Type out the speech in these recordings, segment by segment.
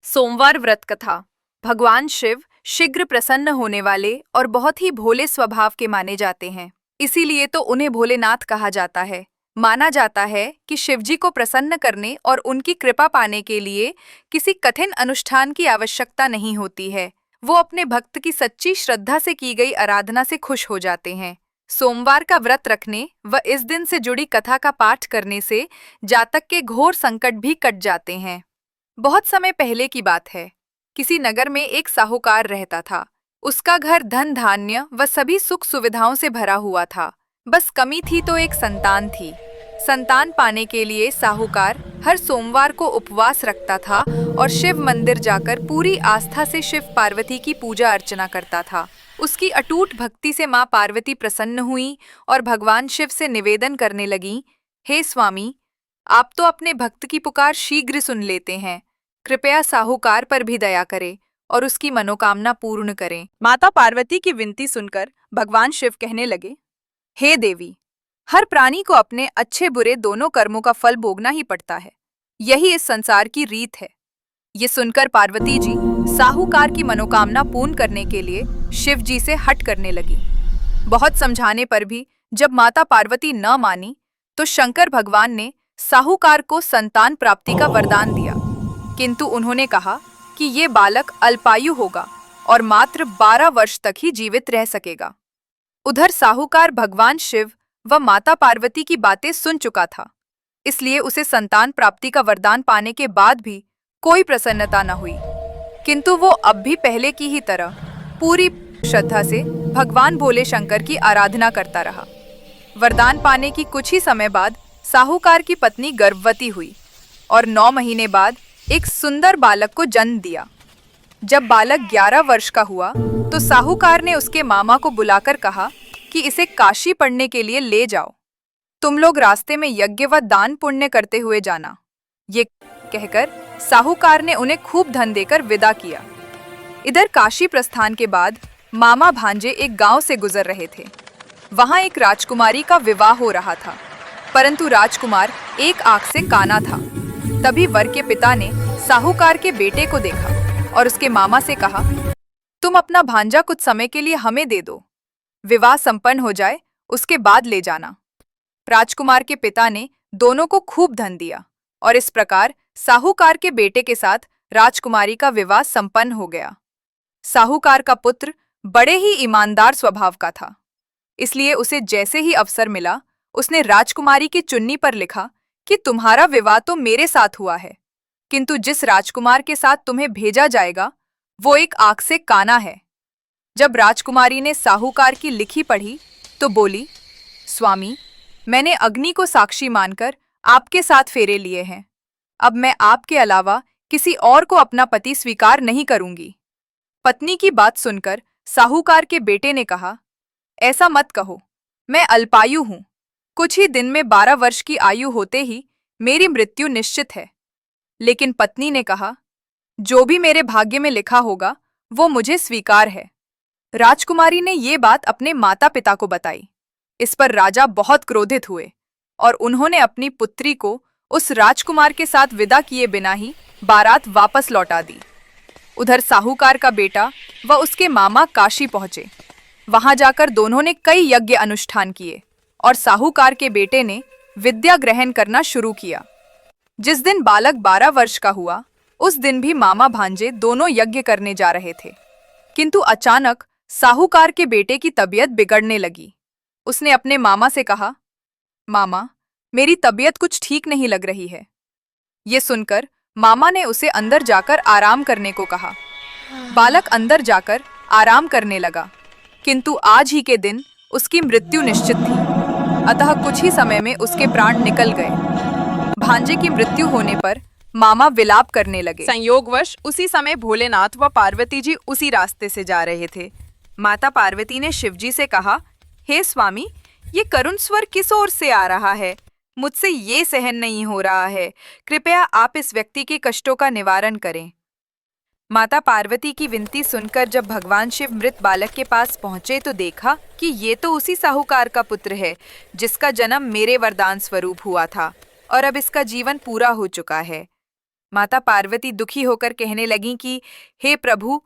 सोमवार व्रत कथा। भगवान शिव शीघ्र प्रसन्न होने वाले और बहुत ही भोले स्वभाव के माने जाते हैं, इसीलिए तो उन्हें भोलेनाथ कहा जाता है। माना जाता है कि शिवजी को प्रसन्न करने और उनकी कृपा पाने के लिए किसी कठिन अनुष्ठान की आवश्यकता नहीं होती है। वो अपने भक्त की सच्ची श्रद्धा से की गई आराधना से खुश हो जाते हैं। सोमवार का व्रत रखने व इस दिन से जुड़ी कथा का पाठ करने से जातक के घोर संकट भी कट जाते हैं। बहुत समय पहले की बात है। किसी नगर में एक साहूकार रहता था। उसका घर धन धान्य व सभी सुख सुविधाओं से भरा हुआ था। बस कमी थी तो एक संतान थी। संतान पाने के लिए साहूकार हर सोमवार को उपवास रखता था और शिव मंदिर जाकर पूरी आस्था से शिव पार्वती की पूजा अर्चना करता था। उसकी अटूट भक्ति से माँ पार्वती प्रसन्न हुई और भगवान शिव से निवेदन करने लगी, हे स्वामी, आप तो अपने भक्त की पुकार शीघ्र सुन लेते हैं। कृपया साहूकार पर भी दया करें और उसकी मनोकामना पूर्ण करें। माता पार्वती की विनती सुनकर भगवान शिव कहने लगे, हे देवी, हर प्राणी को अपने अच्छे बुरे दोनों कर्मों का फल भोगना ही पड़ता है। यही इस संसार की रीत है। ये सुनकर पार्वती जी साहूकार की मनोकामना पूर्ण करने के लिए शिव जी से हट करने लगी। बहुत समझाने पर भी जब माता पार्वती न मानी तो शंकर भगवान ने साहूकार को संतान प्राप्ति का वरदान दिया, किंतु उन्होंने कहा कि ये बालक अल्पायु होगा और मात्र 12 वर्ष तक ही जीवित रह सकेगा। उधर साहूकार भगवान शिव व माता पार्वती की बातें सुन चुका था, इसलिए उसे संतान प्राप्ति का वरदान पाने के बाद भी कोई प्रसन्नता न हुई, किंतु वो अब भी पहले की ही तरह पूरी श्रद्धा से भगवान भोले शंकर की आराधना करता रहा। वरदान पाने की कुछ ही समय बाद साहूकार की पत्नी गर्भवती हुई और 9 महीने बाद एक सुंदर बालक को जन्म दिया। जब बालक 11 वर्ष का हुआ तो साहूकार ने उसके मामा को बुलाकर कहा कि इसे काशी पढ़ने के लिए ले जाओ। तुम लोग रास्ते में यज्ञ व दान पुण्य करते हुए जाना। ये कहकर साहूकार ने उन्हें खूब धन देकर विदा किया। इधर काशी प्रस्थान के बाद मामा भांजे एक गांव से गुजर रहे थे। वहां एक राजकुमारी का विवाह हो रहा था, परंतु राजकुमार एक आंख से काना था। तभी वर के पिता ने साहूकार के बेटे को देखा और उसके मामा से कहा, तुम अपना भांजा कुछ समय के लिए हमें दे दो, विवाह संपन्न हो जाए उसके बाद ले जाना। राजकुमार के पिता ने दोनों को खूब धन दिया और इस प्रकार साहूकार के बेटे के साथ राजकुमारी का विवाह संपन्न हो गया। साहूकार का पुत्र बड़े ही ईमानदार स्वभाव का था, इसलिए उसे जैसे ही अवसर मिला उसने राजकुमारी की चुन्नी पर लिखा कि तुम्हारा विवाह तो मेरे साथ हुआ है, किंतु जिस राजकुमार के साथ तुम्हें भेजा जाएगा वो एक आंख से काना है। जब राजकुमारी ने साहूकार की लिखी पढ़ी तो बोली, स्वामी, मैंने अग्नि को साक्षी मानकर आपके साथ फेरे लिए हैं। अब मैं आपके अलावा किसी और को अपना पति स्वीकार नहीं करूंगी। पत्नी की बात सुनकर साहूकार के बेटे ने कहा, ऐसा मत कहो, मैं अल्पायु हूं। कुछ ही दिन में 12 वर्ष की आयु होते ही मेरी मृत्यु निश्चित है। लेकिन पत्नी ने कहा, जो भी मेरे भाग्य में लिखा होगा वो मुझे स्वीकार है। राजकुमारी ने ये बात अपने माता पिता को बताई। इस पर राजा बहुत क्रोधित हुए और उन्होंने अपनी पुत्री को उस राजकुमार के साथ विदा किए बिना ही बारात वापस लौटा दी। उधर साहूकार का बेटा व उसके मामा काशी पहुंचे। वहां जाकर दोनों ने कई यज्ञ अनुष्ठान किए और साहूकार के बेटे ने विद्या ग्रहण करना शुरू किया। जिस दिन बालक 12 वर्ष का हुआ उस दिन भी मामा भांजे दोनों यज्ञ करने जा रहे थे, किंतु अचानक साहूकार के बेटे की तबीयत बिगड़ने लगी। उसने अपने मामा से कहा, मामा, मेरी तबीयत कुछ ठीक नहीं लग रही है। ये सुनकर मामा ने उसे अंदर जाकर आराम करने को कहा। बालक अंदर जाकर आराम करने लगा, किंतु आज ही के दिन उसकी मृत्यु निश्चित थी, अतः कुछ ही समय में उसके प्राण निकल गए। भांजे की मृत्यु होने पर मामा विलाप करने लगे। संयोगवश उसी समय भोलेनाथ व पार्वती जी उसी रास्ते से जा रहे थे। माता पार्वती ने शिवजी से कहा, हे स्वामी, ये करुण स्वर किस ओर से आ रहा है? मुझसे ये सहन नहीं हो रहा है। कृपया आप इस व्यक्ति के कष्टों का निवारण करें। माता पार्वती की विनती सुनकर जब भगवान शिव मृत बालक के पास पहुंचे तो देखा कि ये तो उसी साहूकार का पुत्र है जिसका जन्म मेरे वरदान स्वरूप हुआ था और अब इसका जीवन पूरा हो चुका है। माता पार्वती दुखी होकर कहने लगीं कि हे प्रभु,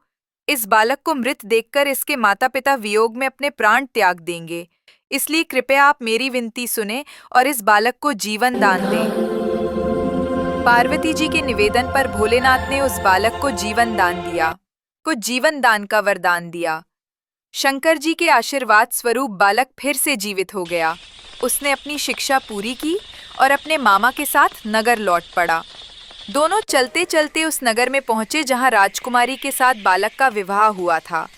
इस बालक को मृत देखकर इसके माता पिता वियोग में अपने प्राण त्याग देंगे, इसलिए कृपया आप मेरी विनती सुने और इस बालक को जीवन दान दें। पार्वती जी के निवेदन पर भोलेनाथ ने उस बालक को जीवन दान का वरदान दिया। शंकर जी के आशीर्वाद स्वरूप बालक फिर से जीवित हो गया। उसने अपनी शिक्षा पूरी की और अपने मामा के साथ नगर लौट पड़ा। दोनों चलते चलते उस नगर में पहुंचे जहां राजकुमारी के साथ बालक का विवाह हुआ था।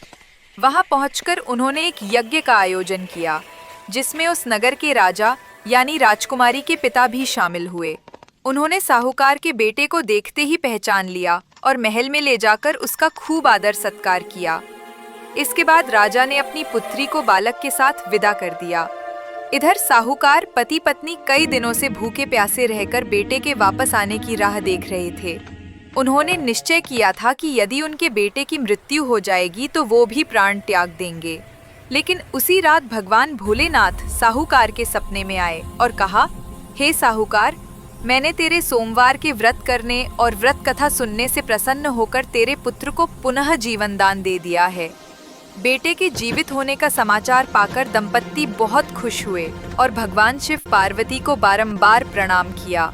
वहां पहुंचकर उन्होंने एक यज्ञ का आयोजन किया, जिसमें उस नगर के राजा यानी राजकुमारी के पिता भी शामिल हुए। उन्होंने साहूकार के बेटे को देखते ही पहचान लिया और महल में ले जाकर उसका खूब आदर सत्कार किया। इसके बाद राजा ने अपनी पुत्री को बालक के साथ विदा कर दिया। इधर साहूकार पति पत्नी कई दिनों से भूखे प्यासे रहकर बेटे के वापस आने की राह देख रहे थे। उन्होंने निश्चय किया था कि यदि उनके बेटे की मृत्यु हो जाएगी तो वो भी प्राण त्याग देंगे। लेकिन उसी रात भगवान भोलेनाथ साहूकार के सपने में आए और कहा, हे साहूकार, मैंने तेरे सोमवार के व्रत करने और व्रत कथा सुनने से प्रसन्न होकर तेरे पुत्र को पुनः जीवन दान दे दिया है। बेटे के जीवित होने का समाचार पाकर दंपत्ति बहुत खुश हुए और भगवान शिव पार्वती को बारंबार प्रणाम किया।